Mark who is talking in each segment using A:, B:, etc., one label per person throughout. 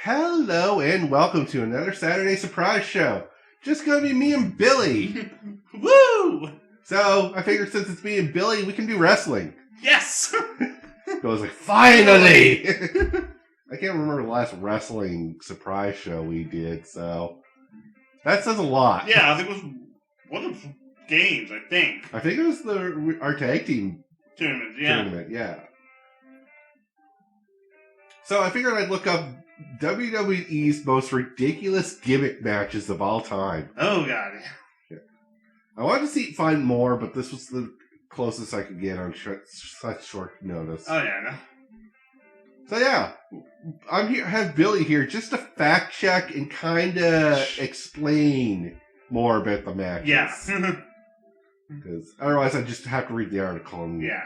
A: Hello and welcome to another Saturday surprise show. Just gonna be me and Billy.
B: Woo!
A: So I figured since it's me and Billy, we can do wrestling.
B: Yes!
A: Goes like, finally! I can't remember the last wrestling surprise show we did, so that says a lot.
B: Yeah, I think it was one of the games, I think.
A: I think it was our tag team
B: Tournament,
A: yeah. So I figured I'd look up WWE's most ridiculous gimmick matches of all time.
B: Oh, God.
A: Yeah. I wanted to find more, but this was the closest I could get on such short notice.
B: Oh, yeah, no.
A: So yeah, I'm here. Have Billy here just to fact check and kind of explain more about the matches.
B: Yeah.
A: Because otherwise, I just have to read the article. And,
B: yeah.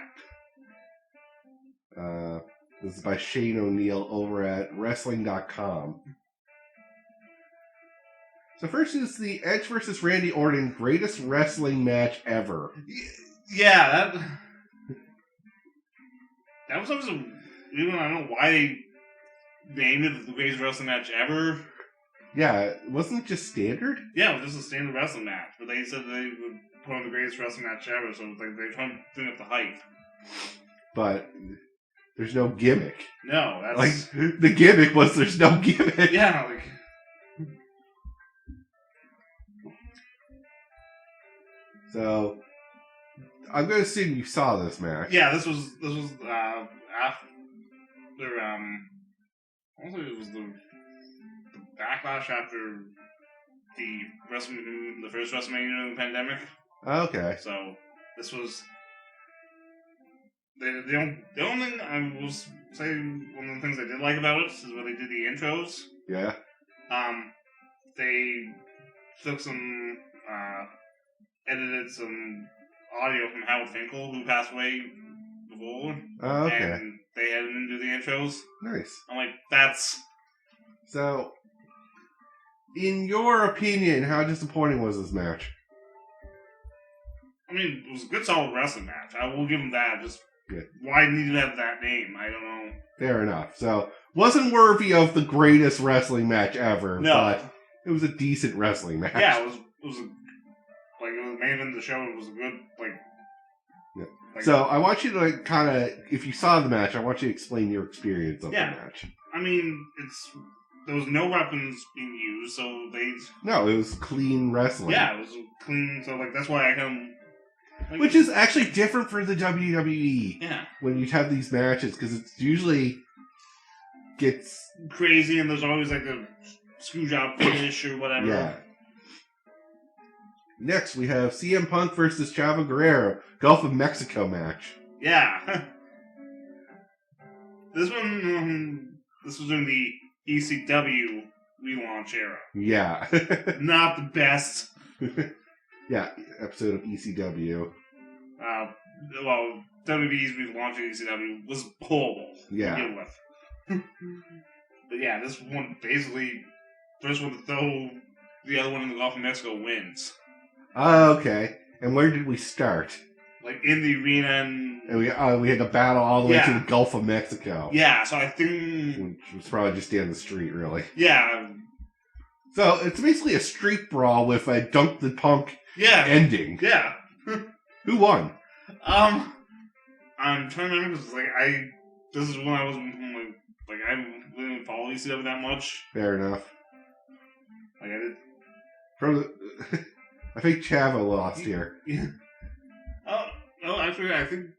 A: This is by Shane O'Neill over at Wrestling.com. So first is the Edge versus Randy Orton greatest wrestling match ever.
B: Yeah, that was always even I don't know why they named it the greatest wrestling match ever.
A: Yeah, wasn't it just standard?
B: Yeah, it was just a standard wrestling match, but they said they would put on the greatest wrestling match ever, so like they're trying to bring up the hype.
A: But there's no gimmick.
B: No, that's
A: like the gimmick was there's no gimmick.
B: Yeah, like.
A: So, I'm going to assume you saw this match.
B: Yeah, this was after also it was the backlash after the first WrestleMania in the pandemic.
A: Okay.
B: So this was the only thing I will say one of the things I did like about it is when they did the intros.
A: Yeah.
B: They took some edited some audio from Howard Finkel, who passed away before.
A: Oh, okay.
B: And they had him do the intros.
A: Nice.
B: I'm like, that's...
A: So, in your opinion, how disappointing was this match?
B: I mean, it was a good, solid wrestling match. I will give him that. Just
A: good.
B: Why did it have that name? I don't know.
A: Fair enough. So, wasn't worthy of the greatest wrestling match ever,
B: no.
A: But it was a decent wrestling match.
B: Yeah, it was main event of the show. It was a good,
A: Yeah.
B: Like,
A: so I want you to kind of, if you saw the match, I want you to explain your experience of the match.
B: I mean, there was no weapons being used, so
A: No, it was clean wrestling.
B: Yeah, it was clean. So that's why I come.
A: Which is actually different for the WWE.
B: Yeah.
A: When you have these matches, because it's usually gets
B: crazy, and there's always like a screw job finish or whatever.
A: Yeah. Next, we have CM Punk versus Chavo Guerrero, Gulf of Mexico match.
B: Yeah. This one, this was in the ECW relaunch era.
A: Yeah.
B: Not the best.
A: Yeah, episode of ECW.
B: Well, WWE's relaunch of ECW was horrible to begin with. But yeah, this one basically, first one to throw the other one in the Gulf of Mexico wins.
A: Oh, okay. And where did we start?
B: Like in the arena,
A: and we had to battle all the way to the Gulf of Mexico.
B: Yeah, so I think
A: which was probably just down the street, really.
B: Yeah.
A: So it's basically a street brawl with a Dunk the Punk ending.
B: Yeah.
A: Who won?
B: I'm trying to remember because this is when I was I didn't follow ECW that much.
A: Fair enough.
B: Like I did.
A: I think Chavo lost here.
B: Yeah. Oh no! Actually, I think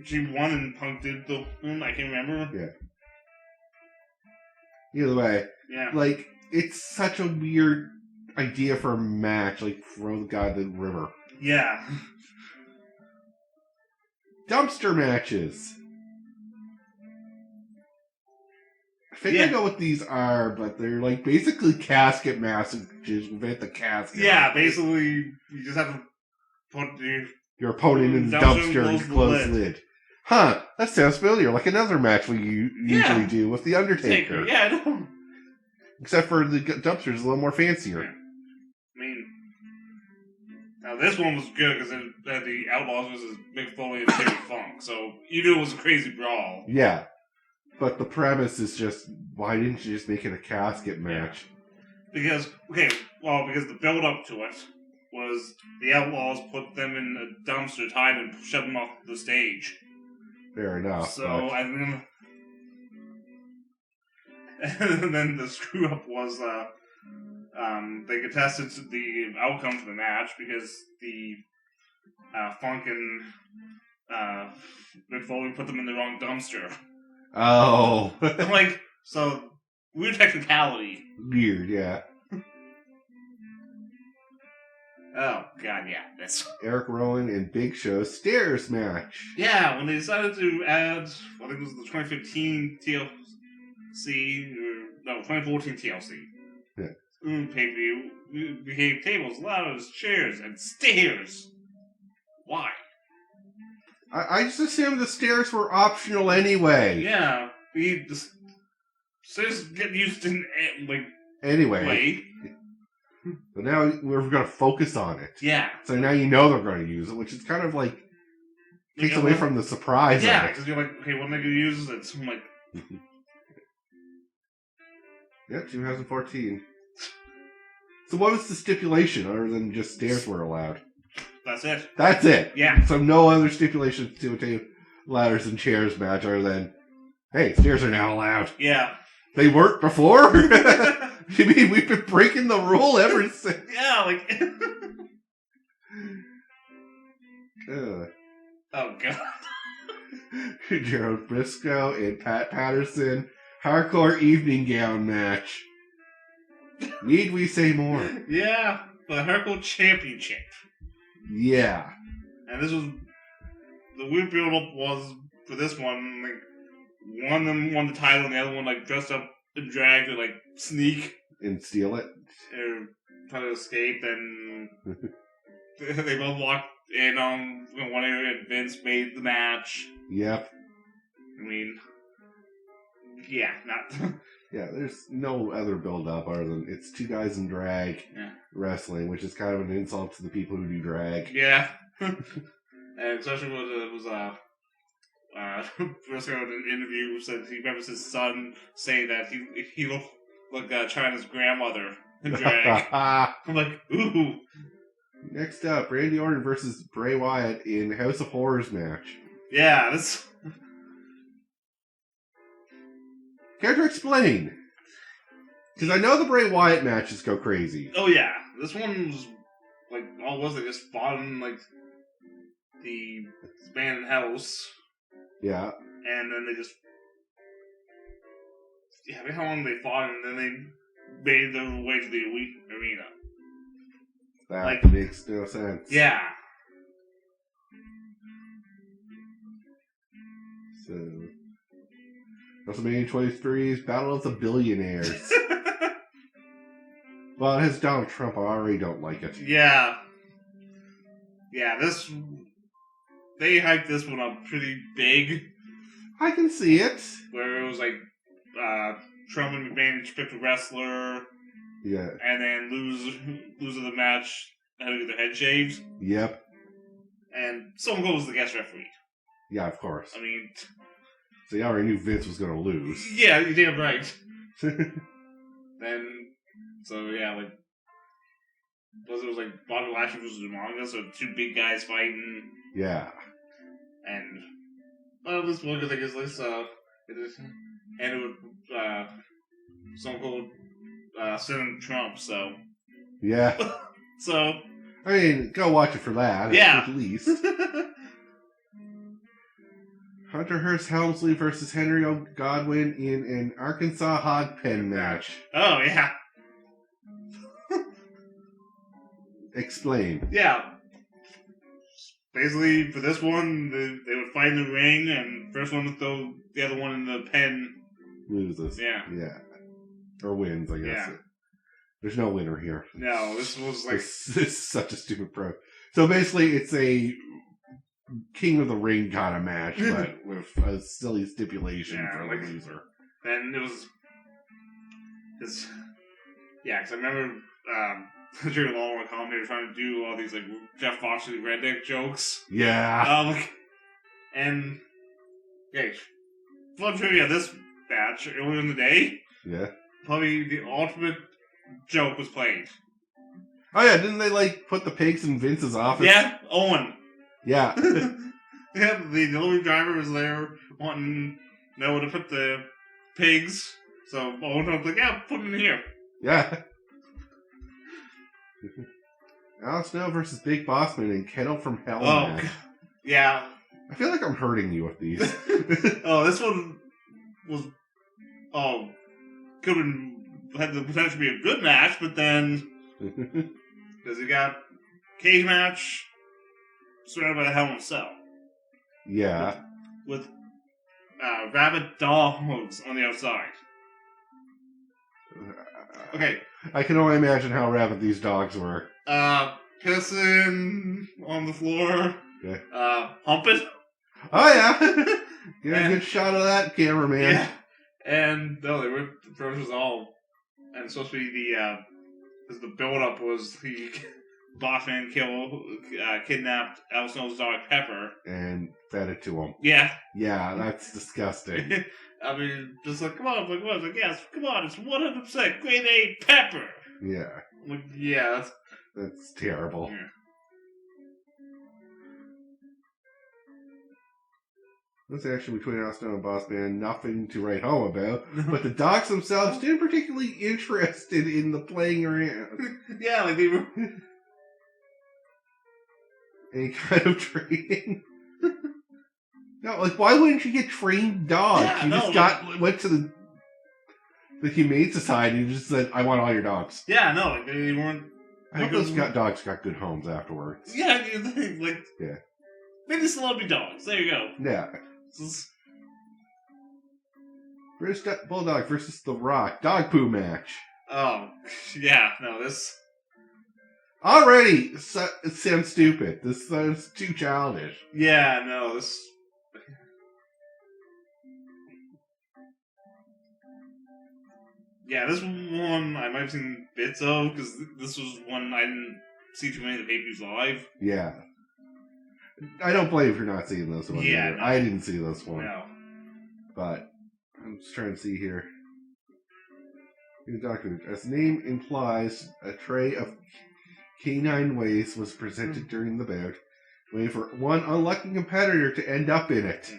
B: she won and Punk did the win. I can't remember.
A: Yeah. Either way.
B: Yeah.
A: Like it's such a weird idea for a match. Like throw the guy in the river.
B: Yeah.
A: Dumpster matches. I think I know what these are, but they're like basically casket matches without the casket.
B: Yeah, basically you just have to put
A: your opponent in the dumpster and close the lid. Huh, that sounds familiar. Like another match we usually do with The Undertaker.
B: Yeah, I know.
A: Except for the dumpster is a little more fancier.
B: Yeah. I mean, now this one was good because it had the Outlaws versus Mick Foley and Terry Funk, so you knew it was a crazy brawl.
A: Yeah. But the premise is just, why didn't you just make it a casket match?
B: Because the build-up to it was the Outlaws put them in a dumpster, tied and shoved them off the stage.
A: Fair enough.
B: So, and then the screw-up was, they contested the outcome for the match because the Funk and Mick Foley put them in the wrong dumpster.
A: Oh.
B: So, weird technicality.
A: Weird, yeah.
B: Oh, God, yeah. That's
A: Eric Rowan and Big Show's stairs match.
B: Yeah, when they decided to add, I think it was the 2015 TLC, 2014 TLC.
A: Yeah.
B: Pay-per-view, it became tables, ladders, chairs, and stairs. Why?
A: I just assumed the stairs were optional anyway.
B: Yeah, the stairs get used in,
A: anyway.
B: way.
A: But now we're going to focus on it.
B: Yeah.
A: So now you know they're going to use it, which is kind of takes away from the surprise.
B: Yeah, because you're like, okay, when are they going to use it? So I'm like...
A: Yep, 2014. So what was the stipulation other than just stairs were allowed?
B: That's it.
A: That's it.
B: Yeah.
A: So no other stipulations to a ladders and chairs match other than, hey, stairs are now allowed.
B: Yeah.
A: They weren't before? You mean we've been breaking the rule ever since?
B: Yeah, Oh, God.
A: Gerald Briscoe and Pat Patterson, hardcore evening gown match. Need we say more?
B: Yeah, for the hardcore championship.
A: Yeah.
B: And this was... The weird build-up was, for this one, one of them won the title and the other one, dressed up in drag to, sneak.
A: And steal it?
B: Or try to escape, and they both walked in on one area and Vince made the match.
A: Yep.
B: I mean... Yeah, not...
A: Yeah, there's no other build-up other than it's two guys in drag wrestling, which is kind of an insult to the people who do drag.
B: Yeah. And especially when it was, Briscoe in an interview said he remembers his son saying that he looked like China's grandmother in drag. I'm like, ooh.
A: Next up, Randy Orton versus Bray Wyatt in House of Horrors match.
B: Yeah, this...
A: Character explain. Because I know the Bray Wyatt matches go crazy.
B: Oh yeah, this one was all it was they just fought in the abandoned house.
A: Yeah.
B: And then they just I mean how long they fought and then they made their way to the arena.
A: That makes no sense.
B: Yeah.
A: So WrestleMania 23's Battle of the Billionaires. Well, it has Donald Trump. I already don't like it.
B: Yeah. Yeah, they hyped this one up pretty big.
A: I can see it.
B: Where it was Trump and McMahon each picked a wrestler.
A: Yeah.
B: And then loser of the match had to get their head shaved.
A: Yep.
B: And Stone Cold was the guest referee.
A: Yeah, of course.
B: I mean...
A: So you already knew Vince was going to lose.
B: Yeah, you're damn right. Then, so yeah, it was Bobby Lashley versus Umaga, so two big guys fighting.
A: Yeah.
B: And, this one good thing is and it would, Stone Cold, sitting Trump, so.
A: Yeah.
B: So.
A: I mean, go watch it for that.
B: Yeah.
A: At least. Hunter Hearst Helmsley versus Henry O. Godwin in an Arkansas hog pen match.
B: Oh, yeah.
A: Explain.
B: Yeah. Basically, for this one, they would fight in the ring, and first one to throw the other one in the pen
A: loses.
B: Yeah.
A: Yeah. Or wins, I guess.
B: Yeah.
A: There's no winner here.
B: No, this was
A: This is such a stupid pro. So basically, it's a King of the Ring kind of match, but with a silly stipulation for the loser.
B: And it was... because I remember Jerry Lawler on commentator trying to do all these Jeff Foxley redneck jokes.
A: Yeah.
B: And fun trivia, this match earlier in the day,
A: Yeah.
B: probably the ultimate joke was played.
A: Oh yeah, didn't they like put the pigs in Vince's office?
B: Yeah, Owen.
A: Yeah.
B: Yeah, the delivery driver was there wanting to know where to put the pigs. So Owen was like, yeah, put them in here.
A: Yeah. Al Snow versus Big Bossman and Kettle from Hell match.
B: Yeah.
A: I feel like I'm hurting you with these.
B: This one was could have had the potential to be a good match, but then because you got cage match surrounded by the Hell in a Cell.
A: Yeah.
B: With rabid dogs on the outside. Okay.
A: I can only imagine how rabid these dogs were.
B: Pissing on the floor.
A: Yeah.
B: Humping.
A: Oh yeah. Get a good shot of that, cameraman.
B: Yeah. And no, they were the first was all, and it's supposed to be because the build up was the Bossman kidnapped Al Snow's dog Pepper
A: and fed it to him.
B: Yeah.
A: Yeah, that's disgusting.
B: I mean, just like, come on, like, yes, come on, it's 100% grade A Pepper.
A: Yeah.
B: Like, yeah,
A: that's terrible.
B: Yeah.
A: This action between Al Snow and Bossman, nothing to write home about, but the dogs themselves didn't particularly interested in the playing around.
B: Yeah, like they were
A: any kind of training. No, like why wouldn't you get trained dogs?
B: Yeah,
A: you just went to the Humane Society and just said, "I want all your dogs."
B: Yeah, no, like they weren't.
A: I hope those dogs got good homes afterwards.
B: Yeah, like
A: yeah,
B: maybe celebrity dogs. There you go.
A: Yeah. British Bulldog versus The Rock dog poo match.
B: Oh, yeah, no, this
A: already it sounds stupid. This sounds too childish.
B: Yeah, no, this. Yeah, this one I might have seen bits of, because this was one I didn't see too many of the pay-per-views live.
A: Yeah. I don't blame you for not seeing this one.
B: Yeah,
A: no. I didn't see this one.
B: No.
A: But, I'm just trying to see here. In the document, as the name implies, a tray of canine waste was presented during the bout, waiting for one unlucky competitor to end up in it.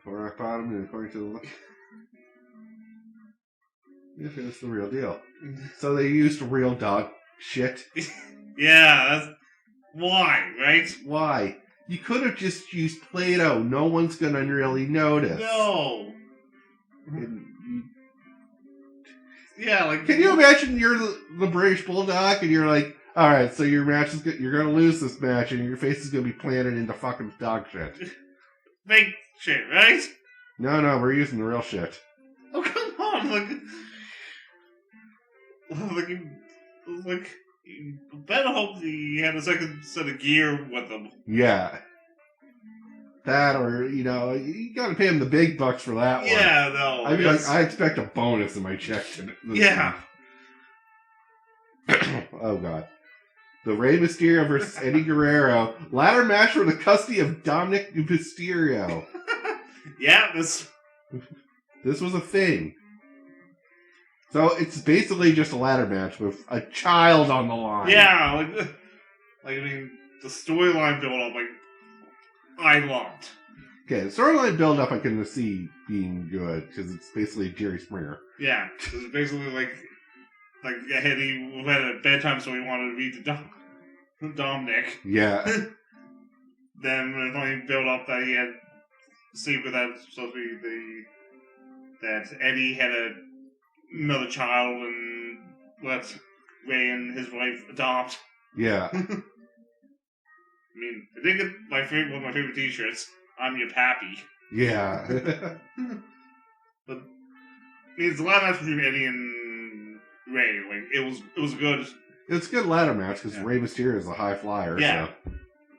A: For rock bottom, and according to the look, if it's the real deal. So they used real dog shit.
B: Yeah, that's why, right?
A: Why? You could have just used Play-Doh. No one's gonna really notice.
B: No. Yeah, like
A: can you imagine you're the British Bulldog and you're like, all right, so your match is good. You're gonna lose this match, and your face is gonna be planted into fucking dog shit.
B: Fake shit, right?
A: No, we're using the real shit.
B: Oh, come on, like, you better hope he had a second set of gear with him.
A: Yeah. That, or, you gotta pay him the big bucks for that one.
B: Yeah, no.
A: I mean, like, I expect a bonus in my check.
B: Yeah.
A: Oh, God. The Rey Mysterio versus Eddie Guerrero. Ladder match for the custody of Dominic Mysterio.
B: Yeah, this
A: was a thing. So it's basically just a ladder match with a child on the line.
B: Yeah, I mean, the storyline build-up, I loved.
A: Okay, the storyline build-up I can see being good, because it's basically Jerry Springer.
B: Yeah, it's basically like he had a bedtime, so he wanted to read to Dominic.
A: Yeah.
B: Then when it only built up that he had a secret that supposed to be that Eddie had another child and let Ray and his wife adopt.
A: Yeah.
B: I mean, I did get one of my favorite T-shirts. I'm your pappy.
A: Yeah.
B: But I mean, it's a lot of match between Eddie and Ray. It was good.
A: It's a good ladder match because Rey Mysterio is a high flyer.
B: Yeah.
A: So.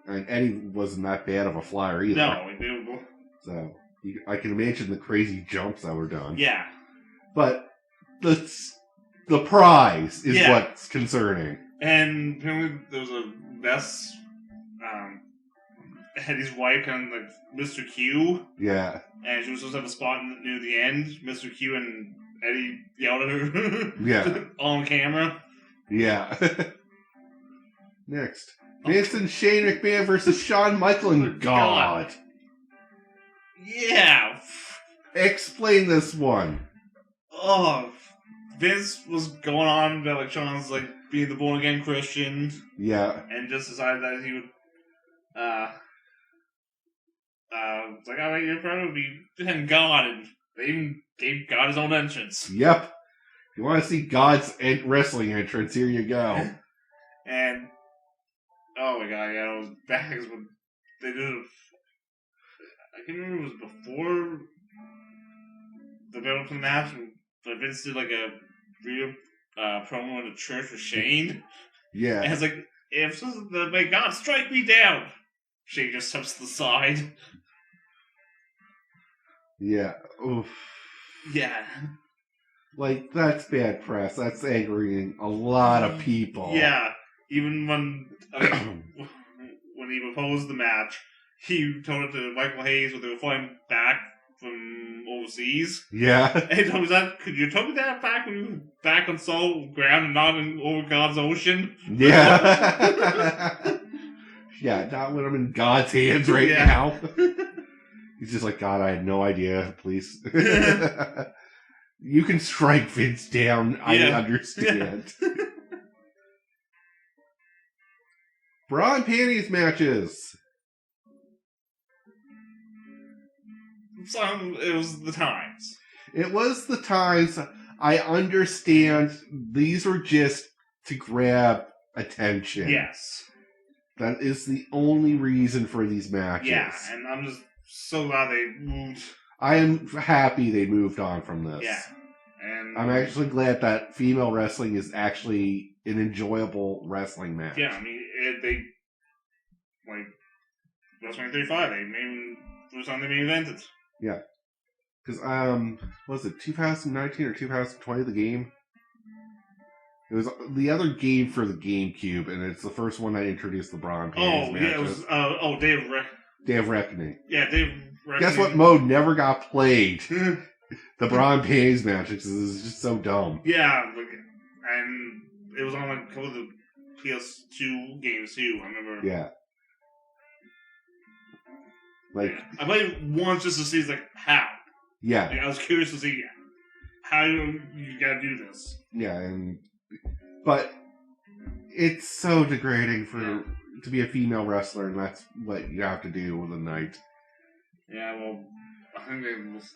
A: And Eddie wasn't that bad of a flyer either.
B: No,
A: so I can imagine the crazy jumps that were done.
B: Yeah.
A: But the prize is what's concerning.
B: And apparently there was a best had his wife kind of like Mr. Q.
A: Yeah.
B: And she was supposed to have a spot near the end. Mr. Q and Eddie yelled at her.
A: Yeah.
B: On camera.
A: Yeah. Next. Vince and Shane McMahon versus Shawn Michaels and God.
B: Yeah.
A: Explain this one.
B: Oh, Vince was going on about like Shawn's like being the born again Christian.
A: Yeah.
B: And just decided that he would it's like, oh, you're probably behind God, and they even gave God his own entrance.
A: Yep. You want to see God's wrestling entrance? Here you go.
B: And oh my god, yeah, it was bags when they did it. I can't remember if it was before the build-up to the match, but Vince did like a real promo in the church with Shane.
A: Yeah.
B: And it's like, if this is the may God strike me down. Shane just steps to the side.
A: Yeah. Oof.
B: Yeah.
A: Like, that's bad press. That's angering a lot of people.
B: Yeah. Even when when he proposed the match, he told it to Michael Hayes when they were flying back from overseas.
A: Yeah.
B: And he told me that, could you tell me that back when you were back on solid ground and not in over God's ocean?
A: Yeah. Yeah, not when I'm in God's hands right now. He's just like, God, I had no idea. Please. You can strike Vince down. I understand. Bra and panties matches.
B: It was the times.
A: It was the times. I understand these were just to grab attention.
B: Yes.
A: That is the only reason for these matches.
B: Yeah, and I'm just so glad they moved.
A: I am happy they moved on from this.
B: Yeah. And
A: I'm actually glad that female wrestling is actually an enjoyable wrestling match.
B: Yeah, I mean, they, like, WrestleMania 35, they made it was something they invented.
A: Yeah. Because, was it 2019 or 2020, the game? It was the other game for the GameCube, and it's the first one that introduced the Braun Panties matches.
B: Yeah, it was,
A: Day of Reckoning.
B: Yeah, Day of Reckoning.
A: Guess what mode never got played? The Braun Panties matches. It's just so dumb.
B: Yeah, and it was on like a couple of the PS2 games too, I remember.
A: Yeah. Like,
B: I played it once just to see, like, how.
A: Yeah.
B: Like, I was curious to see how you gotta do this.
A: Yeah, but it's so degrading to be a female wrestler, and that's what you have to do with a night.
B: Yeah, well, I think they was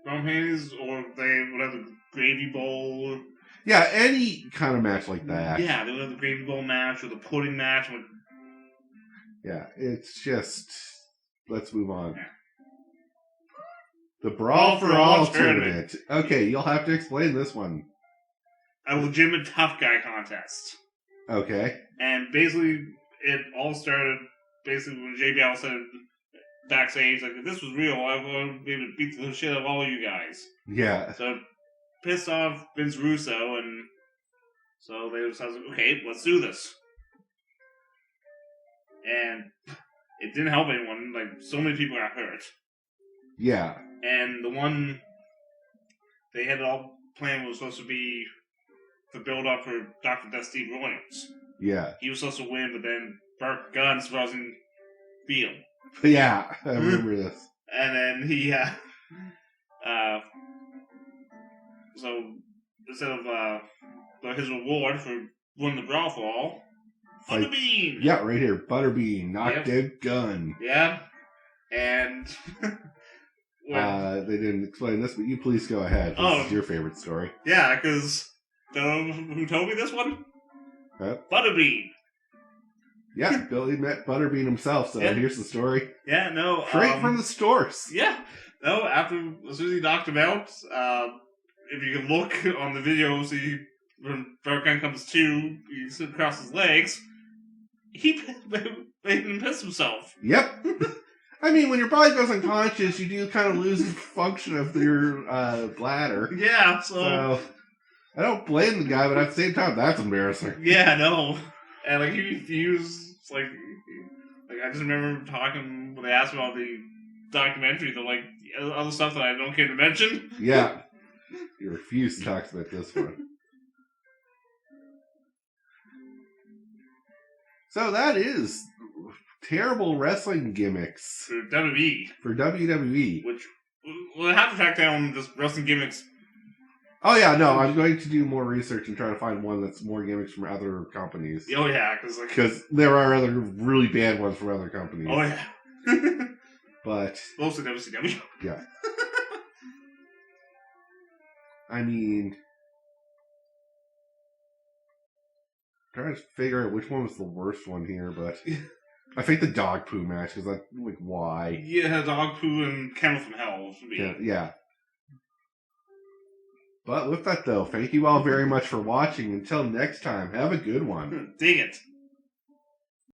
B: Brown Panties, or they would have the Gravy Bowl.
A: Yeah, any kind of match like that.
B: Yeah, they would have the Gravy Bowl match, or the pudding match.
A: Yeah, it's just, let's move on.
B: Yeah.
A: The Brawl for All tournament. Okay, you'll have to explain this one.
B: A legitimate tough guy contest.
A: Okay.
B: And basically, it all started when JBL said backstage, like, if this was real, I would be able to beat the shit out of all you guys.
A: Yeah.
B: So, pissed off Vince Russo, and so they decided, okay, let's do this. And it didn't help anyone. Like, so many people got hurt.
A: Yeah.
B: And the one they had it all planned was supposed to be the build-up for Dr. Death Steve Williams.
A: Yeah.
B: He was supposed to win, but then Burt Guns wasn't Beal.
A: Yeah, I remember this.
B: And then he, so instead of his reward for winning the Brawl for All, Butterbean!
A: Yeah, right here. Butterbean. Knockdown gun.
B: Yeah. And
A: they didn't explain this, but you please go ahead. This is your favorite story.
B: Yeah, because who told me this one?
A: Huh?
B: Butterbean.
A: Yeah, Billy met Butterbean himself, so here's the story.
B: Yeah, no.
A: Straight from the source.
B: Yeah. No, as soon as he knocked him out, if you can look on the video, see when Butterbean comes to, you sit across his legs, he made him piss himself.
A: Yep. I mean, when your body goes unconscious, you do kind of lose the function of your bladder.
B: Yeah, so
A: I don't blame the guy, but at the same time, that's embarrassing.
B: Yeah, no. And like he refused. Like I just remember talking when they asked about the documentary, the like other stuff that I don't care to mention.
A: Yeah, he refused to talk about this one. So that is terrible wrestling gimmicks
B: for WWE.
A: For WWE,
B: which we'll have to track down just wrestling gimmicks.
A: Oh yeah, no, I'm going to do more research and try to find one that's more gimmicks from other companies.
B: Oh yeah, because
A: there are other really bad ones from other companies.
B: Oh yeah,
A: but
B: mostly WCW.
A: Yeah. I mean, I'm trying to figure out which one was the worst one here, but I think the dog poo match, because like why?
B: Yeah, dog poo and Camel from Hell.
A: Yeah. But with that though, thank you all very much for watching. Until next time, have a good one.
B: Dig it.